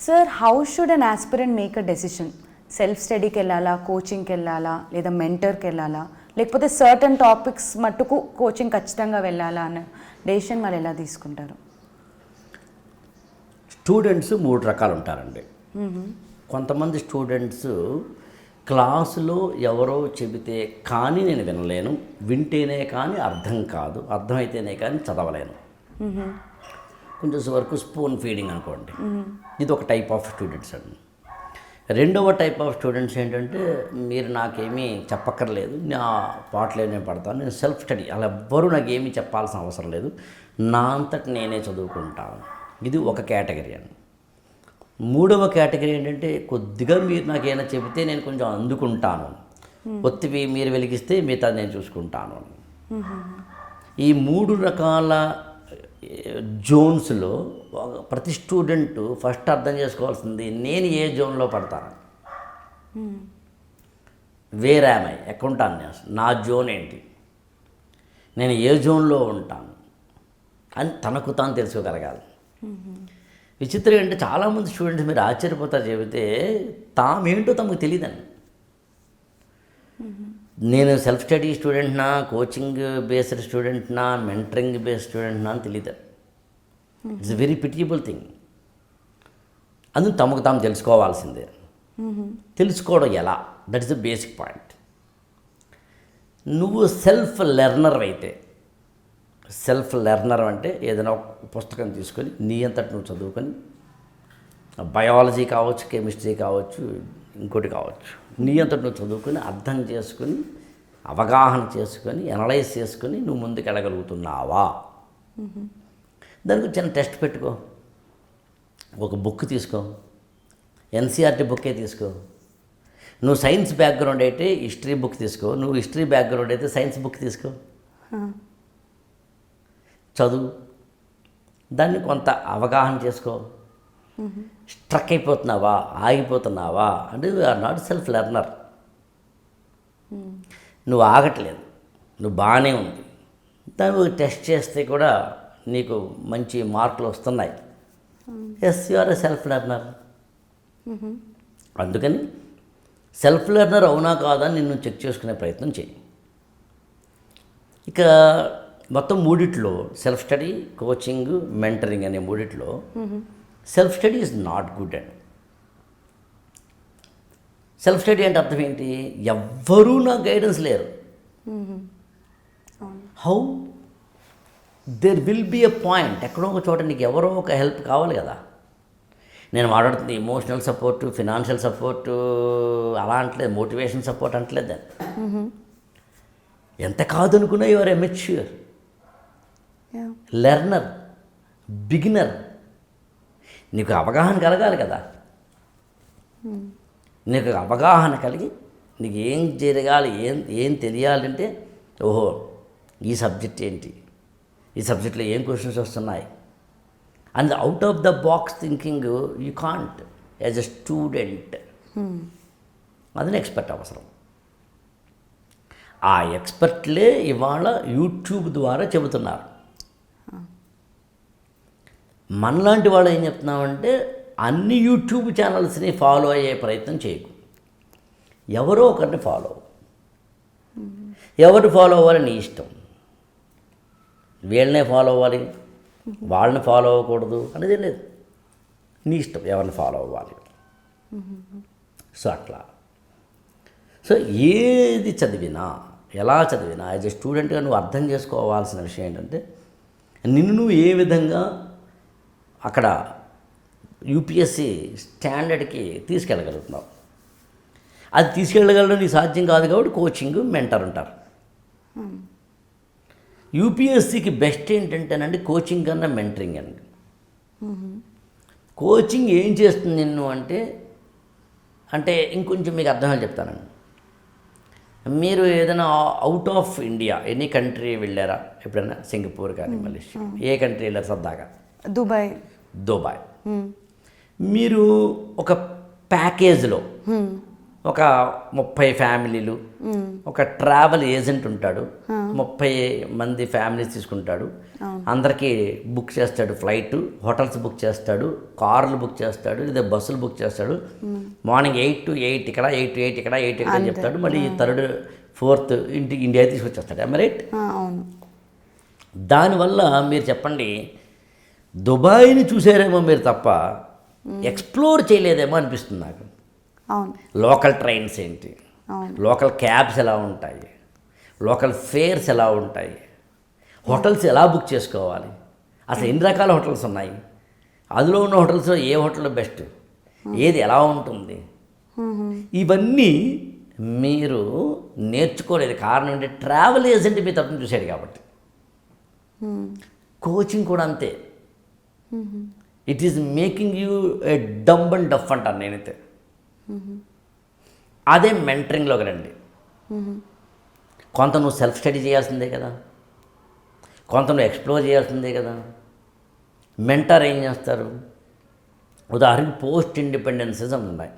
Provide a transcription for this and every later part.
Sir, how should an aspirant make a decision? Self స్టడీకి వెళ్ళాలా, కోచింగ్కి వెళ్ళాలా, లేదా మెంటర్కి వెళ్ళాలా, లేకపోతే సర్టన్ టాపిక్స్ మట్టుకు కోచింగ్ ఖచ్చితంగా వెళ్ళాలా అన్న డెసిషన్ వాళ్ళు ఎలా తీసుకుంటారు? స్టూడెంట్స్ 3 రకాలు ఉంటారండి. కొంతమంది స్టూడెంట్స్ క్లాసులో ఎవరో చెబితే కానీ నేను వినలేను, వింటేనే కానీ అర్థం కాదు, అర్థమైతేనే కానీ చదవలేను. కొంచెం వరకు స్పూన్ ఫీడింగ్ అనుకోండి. ఇది ఒక టైప్ ఆఫ్ స్టూడెంట్స్ అండి. రెండవ టైప్ ఆఫ్ స్టూడెంట్స్ ఏంటంటే, మీరు నాకేమీ చెప్పక్కర్లేదు, నా పాటలే నేను పడతాను, నేను సెల్ఫ్ స్టడీ, అలా ఎవ్వరూ నాకేమీ చెప్పాల్సిన అవసరం లేదు, నా అంతటి నేనే చదువుకుంటాను. ఇది ఒక కేటగిరీ అండి. మూడవ కేటగిరీ ఏంటంటే, కొద్దిగా మీరు నాకేమైనా చెబితే నేను కొంచెం అందుకుంటాను, ఒత్తివి మీరు వెలిగిస్తే మిగతా నేను చూసుకుంటాను. ఈ 3 రకాల జోన్స్లో ప్రతి స్టూడెంట్ ఫస్ట్ అర్థం చేసుకోవాల్సింది, నేను ఏ జోన్లో పడతాను, వేర్ యామ్ ఐ, ఎక్కడుంటాను నేను, నా జోన్ ఏంటి, నేను ఏ జోన్లో ఉంటాను అని తనకు తాను తెలుసుకోగలగాలి. విచిత్రం ఏంటంటే, చాలామంది స్టూడెంట్స్ మీరు ఆశ్చర్యపోతారు చెబితే తామేంటో తమకు తెలియదండి. నేను సెల్ఫ్ స్టడీ స్టూడెంట్నా, కోచింగ్ బేస్డ్ స్టూడెంట్నా, మెంటరింగ్ బేస్డ్ స్టూడెంట్నా అని తెలియదు. It's a very pitiable thing. అందుకు తమకు తాము తెలుసుకోవాల్సిందే. తెలుసుకోవడం ఎలా? That is the basic point. నువ్వు సెల్ఫ్ లెర్నర్ అయితే, సెల్ఫ్ లెర్నర్ అంటే ఏదైనా ఒక పుస్తకం తీసుకొని నీ అంతటి నువ్వు చదువుకొని, బయాలజీ కావచ్చు, కెమిస్ట్రీ కావచ్చు, ఇంకోటి కావచ్చు, నీ అంతటి నువ్వు చదువుకొని అర్థం చేసుకొని అవగాహన చేసుకొని ఎనలైజ్ చేసుకొని నువ్వు ముందుకు వెళ్ళగలుగుతున్నావా? దానికి చిన్న టెస్ట్ పెట్టుకో. ఒక బుక్ తీసుకో, ఎన్సీఆర్టీ బుక్కే తీసుకో. నువ్వు సైన్స్ బ్యాక్గ్రౌండ్ అయితే హిస్టరీ బుక్ తీసుకో, నువ్వు హిస్టరీ బ్యాక్గ్రౌండ్ అయితే సైన్స్ బుక్ తీసుకో, చదువు, దాన్ని కొంత అవగాహన చేసుకో. స్ట్రక్ అయిపోతున్నావా, ఆగిపోతున్నావా అంటే you are not self learner. నువ్వు ఆగట్లేదు, నువ్వు బాగానే ఉంది, దాన్ని టెస్ట్ చేస్తే కూడా నీకు మంచి మార్కులు వస్తున్నాయి. Yes, you are a self learner. అందుకని సెల్ఫ్ లెర్నర్ అవునా కాదా నిన్ను చెక్ చేసుకునే ప్రయత్నం చేయి. ఇక మొత్తం 3 సెల్ఫ్ స్టడీ, కోచింగ్, మెంటరింగ్ అనే 3 self study is not good and. Self study అంటే అర్థం ఏంటి? ఎవ్వరూ నాకు గైడెన్స్ లేరు. How? There will be a point, ఎక్కడో ఒక చోట నీకు ఎవరో ఒక హెల్ప్ కావాలి కదా. నేను మాట్లాడుతుంది ఎమోషనల్ సపోర్టు, ఫినాన్షియల్ సపోర్టు అలా అంటలేదు, మోటివేషన్ సపోర్ట్ అంటలేదు దాన్ని. ఎంత కాదనుకున్నా you're a mature learner, beginner. నీకు అవగాహన కలగాలి కదా. నీకు అవగాహన కలిగి నీకు ఏం జరగాలి, ఏం తెలియాలంటే, ఓహో ఈ సబ్జెక్ట్ ఏంటి, ఈ సబ్జెక్ట్లో ఏం క్వశ్చన్స్ వస్తున్నాయి, and out of the box thinking you can't as a student. అది ఎక్స్పర్ట్ అవసరం. ఆ ఎక్స్పర్ట్లే ఇవాళ యూట్యూబ్ ద్వారా చెబుతున్నారు. మనలాంటి వాళ్ళు ఏం చెప్తున్నామంటే, అన్ని యూట్యూబ్ ఛానల్స్ని ఫాలో అయ్యే ప్రయత్నం చేయకు. ఎవరో ఒకరిని ఫాలో అవ్వు. ఎవరు ఫాలో అవ్వాలి నీ ఇష్టం. వీళ్ళనే ఫాలో అవ్వాలి, వాళ్ళని ఫాలో అవ్వకూడదు అనేది లేదు. నీ ఇష్టం ఎవరిని ఫాలో అవ్వాలి. సో అట్లా. సో ఏది చదివినా, ఎలా చదివినా యాజ్ ఎ స్టూడెంట్గా నువ్వు అర్థం చేసుకోవాల్సిన విషయం ఏంటంటే, నిన్ను నువ్వు ఏ విధంగా అక్కడ యూపీఎస్సీ స్టాండర్డ్కి తీసుకెళ్ళగలుగుతున్నావు. అది తీసుకెళ్ళగలడం నీకు సాధ్యం కాదు కాబట్టి కోచింగ్, మెంటర్ ఉంటారు. యూపీఎస్సీకి బెస్ట్ ఏంటంటేనండి కోచింగ్ కన్నా మెంటరింగ్ అండి. కోచింగ్ ఏం చేస్తుంది నిన్ను అంటే ఇంకొంచెం మీకు అర్థమని చెప్తానండి. మీరు ఏదైనా out of India any country వెళ్ళారా ఎప్పుడైనా? సింగపూర్ కానీ మలేషియా, ఏ కంట్రీ వెళ్ళారు సరదాగా? దుబాయ్. మీరు ఒక ప్యాకేజ్లో ఒక 30 ఫ్యామిలీలు, ఒక ట్రావెల్ ఏజెంట్ ఉంటాడు, 30 మంది ఫ్యామిలీస్ తీసుకుంటాడు, అందరికీ బుక్ చేస్తాడు, ఫ్లైట్, హోటల్స్ బుక్ చేస్తాడు, కార్లు బుక్ చేస్తాడు, లేదా బస్సులు బుక్ చేస్తాడు. మార్నింగ్ 8 to 8 ఇక్కడ, 8 to 8 ఇక్కడ, 8 to 8 అని చెప్తాడు. మళ్ళీ 3rd 4th ఇంటికి ఇండియా తీసుకొచ్చేస్తాడు. రైట్? అవును. దానివల్ల మీరు చెప్పండి, దుబాయ్ని చూసారేమో మీరు తప్ప ఎక్స్ప్లోర్ చేయలేదేమో అనిపిస్తుంది నాకు. అవును. లోకల్ ట్రైన్స్ ఏంటి, అవును. లోకల్ క్యాబ్స్ ఎలా ఉంటాయి, లోకల్ ఫేర్స్ ఎలా ఉంటాయి, హోటల్స్ ఎలా బుక్ చేసుకోవాలి, అసలు ఎన్ని రకాల హోటల్స్ ఉన్నాయి, అందులో ఉన్న హోటల్స్లో ఏ హోటల్ బెస్ట్, ఏది ఎలా ఉంటుంది, ఇవన్నీ మీరు నేర్చుకోలేదు. కారణం ఏంటి? ట్రావెల్ ఏజెంట్ మీ తప్పని చూశాడు కాబట్టి. కోచింగ్ కూడా అంతే. It is making you a dumb and deaf అంటాను నేనైతే. అదే మెంటరింగ్లోకి రండి. కొంత నువ్వు సెల్ఫ్ స్టడీ చేయాల్సిందే కదా, కొంత నువ్వు ఎక్స్ప్లోర్ చేయాల్సిందే కదా. మెంటర్ ఏం చేస్తారు? ఉదాహరణకి పోస్ట్ ఇండిపెండెన్సెస్ అని ఉన్నాయి.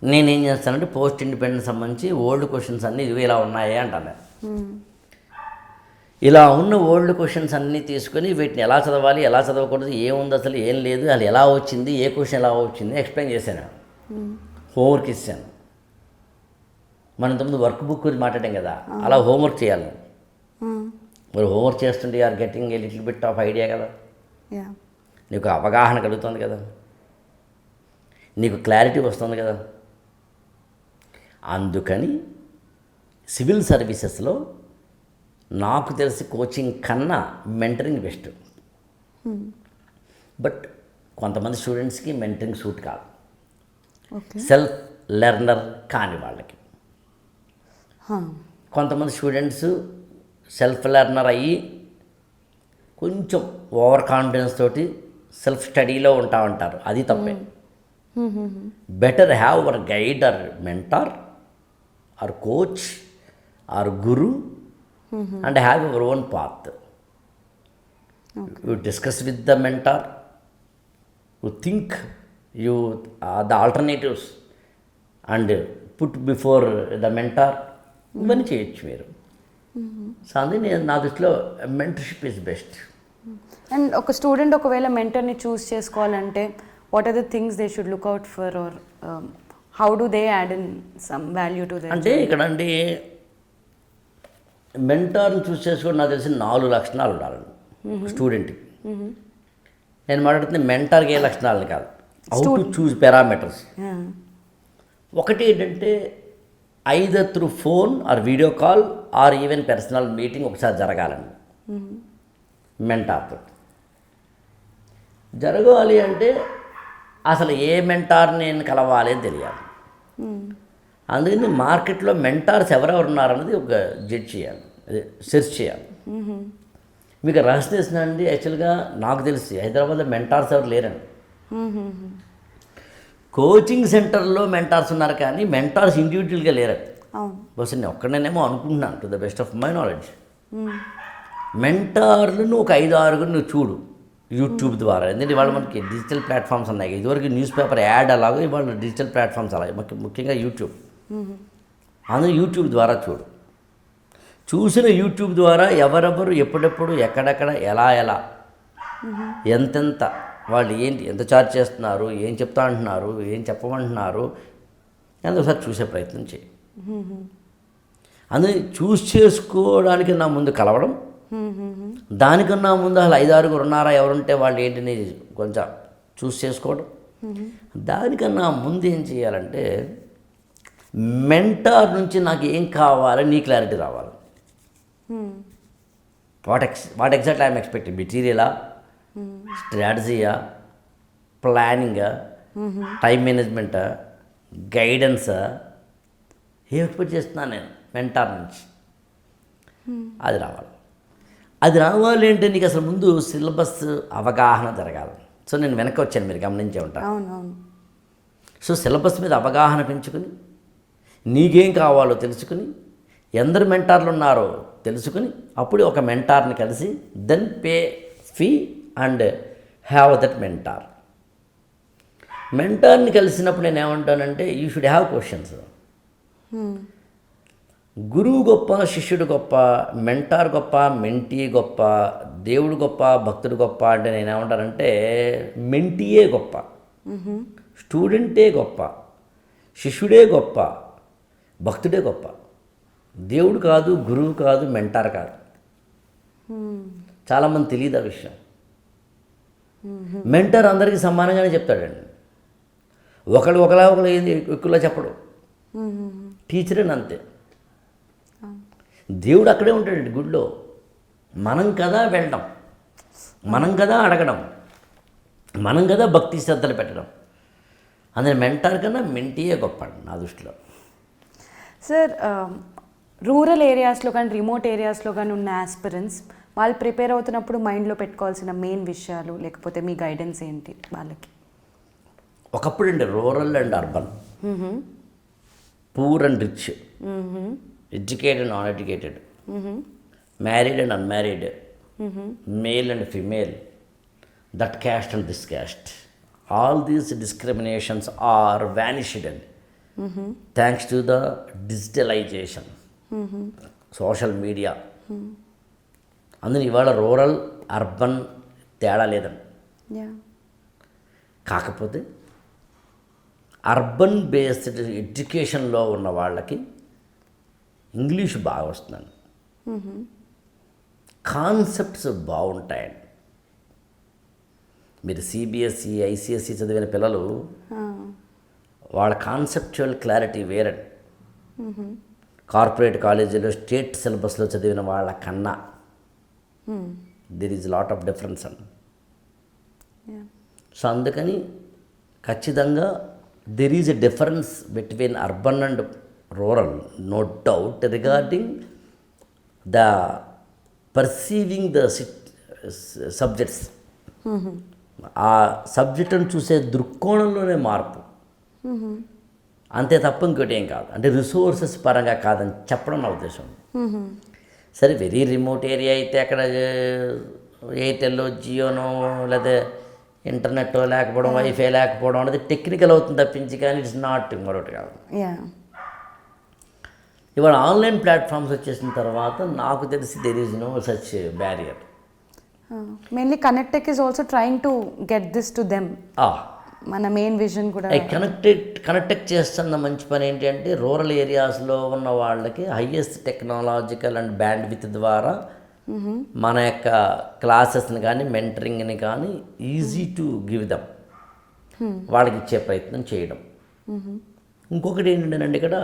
నేనేం చేస్తానంటే పోస్ట్ ఇండిపెండెన్స్ సంబంధించి ఓల్డ్ క్వశ్చన్స్ అన్నీ ఇవి ఇలా ఉన్నాయే అంటాను. ఇలా ఉన్న ఓల్డ్ క్వశ్చన్స్ అన్నీ తీసుకొని వీటిని ఎలా చదవాలి, ఎలా చదవకూడదు, ఏముంది అసలు, ఏం లేదు, అది ఎలా వచ్చింది, ఏ క్వశ్చన్ ఎలా వచ్చింది ఎక్స్ప్లెయిన్ చేశాను. హోంవర్క్ ఇచ్చాను. మనం ఇంతకుముందు వర్క్ బుక్ గురించి మాట్లాడాం కదా, అలా హోంవర్క్ చేయాలి. మరి హోంవర్క్ చేస్తుంటే are getting a little bit of idea కదా, నీకు అవగాహన కలుగుతుంది కదా, నీకు క్లారిటీ వస్తుంది కదా. అందుకని సివిల్ సర్వీసెస్లో నాకు తెలిసి కోచింగ్ కన్నా మెంటరింగ్ బెస్ట్. బట్ కొంతమంది స్టూడెంట్స్కి మెంటరింగ్ సూట్ కాదు, సెల్ఫ్ లెర్నర్ కాని వాళ్ళకి. కొంతమంది స్టూడెంట్స్ సెల్ఫ్ లెర్నర్ అయ్యి కొంచెం ఓవర్ కాన్ఫిడెన్స్ తోటి సెల్ఫ్ స్టడీలో ఉంటారు. అది తప్పే. Better have our guide or mentor or coach or guru and have your own path. You discuss with the mentor, you think you the alternatives and put before the mentor. ఇవన్నీ చేయొచ్చు మీరు. So అందుకే నా దృష్టిలో మెంటర్షిప్ ఈజ్ బెస్ట్. అండ్ ఒక student ఒకవేళ మెంటర్ని choose చేసుకోవాలంటే what are the things they should look out for, or how do they add in some value to they? అంటే ఇక్కడ అండి మెంటార్ని చూస్ చేసుకోవడం నాకు తెలిసి 4 లక్షణాలు ఉండాలండి స్టూడెంట్కి. నేను మాట్లాడుతుంది మెంటార్కి ఏ లక్షణాలని కాదు, హౌ టు చూస్ పారామీటర్స్. ఒకటి ఏంటంటే either through phone or video call or even personal meeting ఒకసారి జరగాలండి మెంటార్తో. జరగాలి అంటే అసలు ఏ మెంటార్ని నేను కలవాలి అని తెలియాలి. అందుకని మార్కెట్లో మెంటార్స్ ఎవరెవరు ఉన్నారన్నది ఒక జడ్జ్ చేయాలి, అదే సెర్చ్ చేయాలి. మీకు రహస్యం తెలిసిందండి, యాక్చువల్గా నాకు తెలిసి హైదరాబాద్లో మెంటార్స్ ఎవరు లేరండి. కోచింగ్ సెంటర్లో మెంటార్స్ ఉన్నారు కానీ మెంటార్స్ ఇండివిజువల్గా లేరండి. బస్ నేను ఒక్కడనేమో అనుకుంటున్నాను, to the best of my knowledge. మెంటార్లను ఒక 5-6 నువ్వు చూడు యూట్యూబ్ ద్వారా. ఎందుకంటే ఇవాళ మనకి డిజిటల్ ప్లాట్ఫామ్స్ ఉన్నాయి. ఇదివరకు న్యూస్ పేపర్ యాడ్ అలాగే ఇవాళ డిజిటల్ ప్లాట్ఫామ్స్ అలాగే, ముఖ్యంగా యూట్యూబ్. అందులో యూట్యూబ్ ద్వారా చూడు. చూసిన యూట్యూబ్ ద్వారా ఎవరెవరు ఎప్పుడెప్పుడు ఎక్కడెక్కడ ఎలా ఎంతెంత వాళ్ళు ఏంటి ఎంత ఛార్జ్ చేస్తున్నారు, ఏం చెప్తా అంటున్నారు, ఏం చెప్పమంటున్నారు అని ఒకసారి చూసే ప్రయత్నం చేయి. అందుకని చూస్ చేసుకోవడానికి నా ముందు కలవడం, దానికన్నా ముందు అసలు 5-6 ఉన్నారా ఎవరుంటే వాళ్ళు ఏంటిని కొంచెం చూస్ చేసుకోవడం. దానికన్నా ముందు ఏం చేయాలంటే మెంటార్ నుంచి నాకు ఏం కావాలని నీ క్లారిటీ రావాలి. వాట్ ఎగ్జాక్ట్ ఐఎమ్ ఎక్స్పెక్టింగ్, మెటీరియలా, స్ట్రాటజీయా, ప్లానింగా, టైం మేనేజ్మెంటా, గైడెన్సా, ఏం ఎక్స్పెక్ట్ చేస్తున్నాను నేను మెంటార్ నుంచి. అది రావాలి. అది రావాలి అంటే నీకు అసలు ముందు సిలబస్ అవగాహన జరగాలి. సో నేను వెనక్కి వచ్చాను, మీరు గమనించే ఉంటాను. సో సిలబస్ మీద అవగాహన పెంచుకుని, నీకేం కావాలో తెలుసుకుని, ఎందరు మెంటార్లు ఉన్నారో తెలుసుకుని, అప్పుడు ఒక మెంటార్ని కలిసి then pay fee and have that mentor. మెంటార్ని కలిసినప్పుడు నేను ఏమంటానంటే యూ షుడ్ హ్యావ్ క్వశ్చన్స్. గురువు గొప్ప, శిష్యుడు గొప్ప, మెంటార్ గొప్ప, మెంటీ గొప్ప, దేవుడు గొప్ప, భక్తుడు గొప్ప అంటే నేను ఏమంటానంటే మెంటీయే గొప్ప, స్టూడెంటే గొప్ప, శిష్యుడే గొప్ప, భక్తుడే గొప్ప. దేవుడు కాదు, గురువు కాదు, మెంటార్ కాదు. చాలామంది తెలియదు ఆ విషయం. మెంటర్ అందరికీ సమానంగానే చెప్తాడండి. ఒకళ్ళు ఎక్కువలా చెప్పడు. టీచరే అంతే. దేవుడు అక్కడే ఉంటాడండి గుడిలో. మనం కదా వెళ్ళడం, మనం కదా అడగడం, మనం కదా భక్తి శ్రద్ధలు పెట్టడం. అందులో మెంటార్ కన్నా మెంటీయే గొప్ప నా దృష్టిలో. సార్, రూరల్ ఏరియాస్లో కానీ రిమోట్ ఏరియాస్లో కానీ ఉన్న ఆస్పిరెంట్స్ వాళ్ళు ప్రిపేర్ అవుతున్నప్పుడు మైండ్లో పెట్టుకోవాల్సిన మెయిన్ విషయాలు లేకపోతే మీ గైడెన్స్ ఏంటి వాళ్ళకి? ఒకప్పుడు అండి rural and urban, poor and rich, educated non educated, married and unmarried, male and female, that caste and this caste, all these discriminations are vanished and thanks to the digitalisation, social media. అందులో ఇవాళ rural urban తేడా లేదండి. కాకపోతే urban based ఎడ్యుకేషన్లో ఉన్న వాళ్ళకి English బాగా వస్తుందండి, కాన్సెప్ట్స్ బాగుంటాయండి. మీరు సిబిఎస్ఈ, ఐసిఎస్ఈ చదివిన పిల్లలు వాళ్ళ కాన్సెప్చువల్ క్లారిటీ వేరండి. కార్పొరేట్ కాలేజీలో స్టేట్ సిలబస్లో చదివిన వాళ్ళ కన్నా there is lot of difference అండి. సో అందుకని ఖచ్చితంగా there is a difference between urban and rural, no doubt, regarding the perceiving the subjects. ఆ సబ్జెక్టును చూసే దృక్కోణంలోనే మార్పు, అంతే తప్ప ఇంకోటి ఏం కాదు. అంటే రిసోర్సెస్ పరంగా కాదని చెప్పడం నా ఉద్దేశం. సరే, వెరీ రిమోట్ ఏరియా అయితే అక్కడ ఎయిర్టెల్, జియోనో లేదా ఇంటర్నెట్ లేకపోవడం, వైఫై లేకపోవడం అనేది టెక్నికల్ అవుతుంది తప్పించి, కానీ ఇట్స్ నాట్ మరొకటి కాదు. ఇవాళ ఆన్లైన్ ప్లాట్ఫామ్స్ వచ్చేసిన తర్వాత నాకు తెలిసి there is no such barrier. Mainly Connectech is also trying to get this to them. మన మెయిన్ విజన్ కూడా కనెక్టెక్ చేస్తున్న మంచి పని ఏంటి అంటే రూరల్ ఏరియాస్లో ఉన్న వాళ్ళకి highest technological and band with ద్వారా మన యొక్క క్లాసెస్ని కానీ మెంటరింగ్ని కానీ ఈజీ టు గివ్ దమ్, వాళ్ళకి ఇచ్చే ప్రయత్నం చేయడం. ఇంకొకటి ఏంటంటేనండి, ఇక్కడ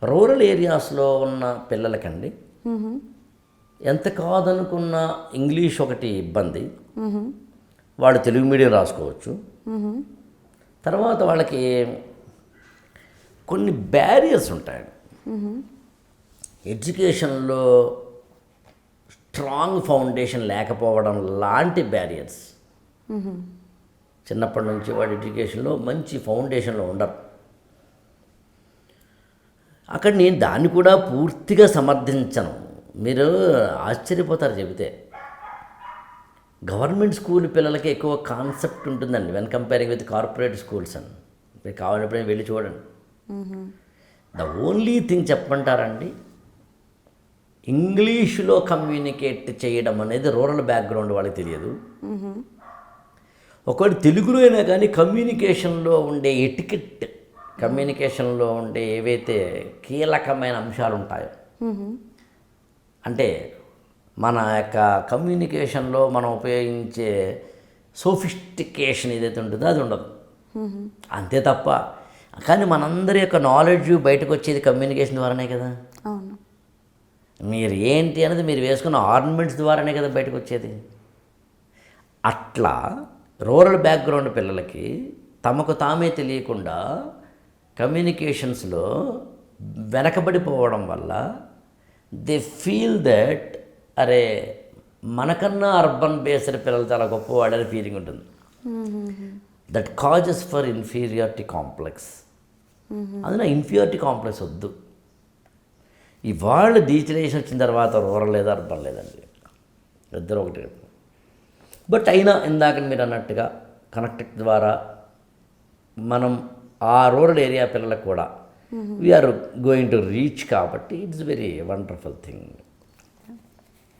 రూరల్ ఏరియాస్లో ఉన్న పిల్లలకండి ఎంత కాదనుకున్న ఇంగ్లీష్ ఒకటి ఇబ్బంది. వాడు తెలుగు మీడియం రాసుకోవచ్చు. తర్వాత వాళ్ళకి కొన్ని బ్యారియర్స్ ఉంటాయి. ఎడ్యుకేషన్లో స్ట్రాంగ్ ఫౌండేషన్ లేకపోవడం లాంటి బ్యారియర్స్. చిన్నప్పటి నుంచి వాడు ఎడ్యుకేషన్లో మంచి ఫౌండేషన్లో ఉండరు. అక్కడ నేను దాన్ని కూడా పూర్తిగా సమర్థించను. మీరు ఆశ్చర్యపోతారు చెబితే. గవర్నమెంట్ స్కూల్ పిల్లలకి ఎక్కువ కాన్సెప్ట్ ఉంటుందండి when comparing with corporate schools అని. మీరు కావాలన్నప్పుడు వెళ్ళి చూడండి. ద ఓన్లీ థింగ్ చెప్పమంటారండి, ఇంగ్లీష్లో కమ్యూనికేట్ చేయడం అనేది రూరల్ బ్యాక్గ్రౌండ్ వాళ్ళకి తెలియదు. ఒకవేళ తెలుగులో అయినా కానీ కమ్యూనికేషన్లో ఉండే ఎటికెట్, కమ్యూనికేషన్లో ఉండే ఏవైతే కీలకమైన అంశాలు ఉంటాయో, అంటే మన యొక్క కమ్యూనికేషన్లో మనం ఉపయోగించే సోఫిస్టికేషన్ ఏదైతే ఉంటుందో అది ఉండదు. అంతే తప్ప కానీ మనందరి యొక్క నాలెడ్జ్ బయటకు వచ్చేది కమ్యూనికేషన్ ద్వారానే కదా. మీరు ఏంటి అనేది మీరు వేసుకున్న ఆర్నమెంట్స్ ద్వారానే కదా బయటకు వచ్చేది. అట్లా రూరల్ బ్యాక్గ్రౌండ్ పిల్లలకి తమకు తామే తెలియకుండా కమ్యూనికేషన్స్లో వెనకబడిపోవడం వల్ల దే ఫీల్ దట్ అరే మనకన్నా అర్బన్ బేస్డ్ పిల్లలు చాలా గొప్పవాడని ఫీలింగ్ ఉంటుంది. That causes for inferiority complex. అందులో ఇన్ఫీరియారిటీ కాంప్లెక్స్ వద్దు. ఇవాళ డిజిటలైజేషన్ వచ్చిన తర్వాత రూరల్ లేదా అర్బన్ లేదండి, ఇద్దరు ఒకటి. బట్ అయినా ఇందాక మీరు అన్నట్టుగా కనెక్టెక్ ద్వారా మనం ఆ రూరల్ ఏరియా పిల్లలకు కూడా వీఆర్ గోయింగ్ టు రీచ్, కాబట్టి ఇట్స్ వెరీ వండర్ఫుల్ థింగ్.